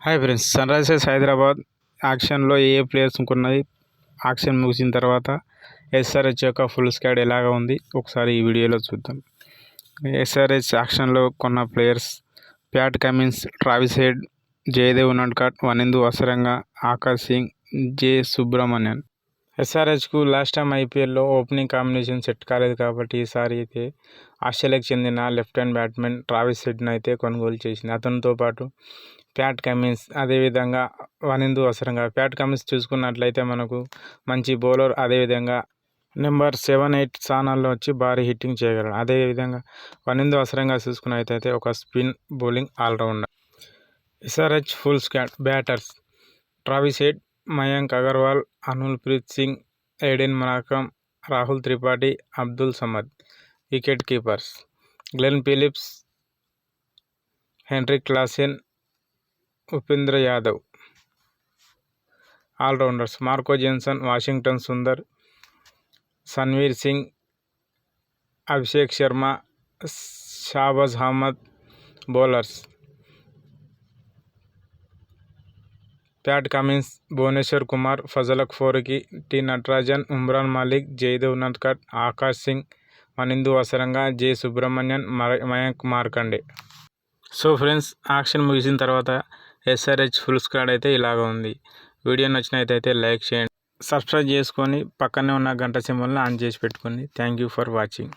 Hi friends, Sunrisers Hyderabad యాక్షన్లో ఏ players ఉన్నది. యాక్షన్ ముగిసిన తర్వాత ఎస్ఆర్హెచ్ యొక్క ఫుల్ స్క్వాడ్ ఎలాగా ఉంది ఒకసారి ఈ వీడియోలో చూద్దాం. ఎస్ఆర్హెచ్ యాక్షన్లో కొన్న players: Pat Cummins, Travis Head, Jaydev Unadkat, Wanindu Hasaranga, Akash Singh, Jay Subramanyan. ఎస్ఆర్హెచ్కు లాస్ట్ టైం ఐపీఎల్లో ఓపెనింగ్ కాంబినేషన్ సెట్ కాలేదు కాబట్టి ఈసారి అయితే ఆస్ట్రేలియాకు చెందిన లెఫ్ట్ హ్యాండ్ బ్యాట్స్మెన్ ట్రావిస్ హెడ్ను అయితే కొనుగోలు చేసింది. అతనితో పాటు ప్యాట్ కమిన్స్, అదేవిధంగా వనిందు అసరంగా. ప్యాట్ కమిన్స్ చూసుకున్నట్లయితే మనకు మంచి బౌలర్, అదేవిధంగా నెంబర్ 7, 8 స్థానాల్లో వచ్చి భారీ హిట్టింగ్ చేయగలడు. అదేవిధంగా వనిందు అసరంగా చూసుకున్నట్లయితే ఒక spin bowling allrounder. SRH full squad: batters Travis Head, Mayank Agarwal, Anmolpreet Singh, Aiden Markram, Rahul Tripathi, Abdul Samad. Wicket keepers: Glenn Phillips, Heinrich Klaasen, Upendra Yadav. Allrounders: Marco Jansen, Washington Sundar, Sanvir Singh, Abhishek Sharma, Shahbaz Ahmed. Bowlers: Pat Cummins, Bhuvneshwar Kumar, Fazalhaq Farooqi, T Natarajan, Umran Malik, Jaydev Unadkat, Akash Singh, Wanindu Hasaranga, Jay Subramanyan, Mayank Markande. So friends, auction ముగిసిన తర్వాత ఎస్ఆర్హెచ్ ఫుల్ స్క్వాడ్ అయితే ఇలాగ ఉంది. Video నచ్చినట్లయితే like చేయండి, subscribe చేసుకొని పక్కనే ఉన్న గంట సింబల్ని ఆన్ చేసి పెట్టుకోండి. Thank you for watching.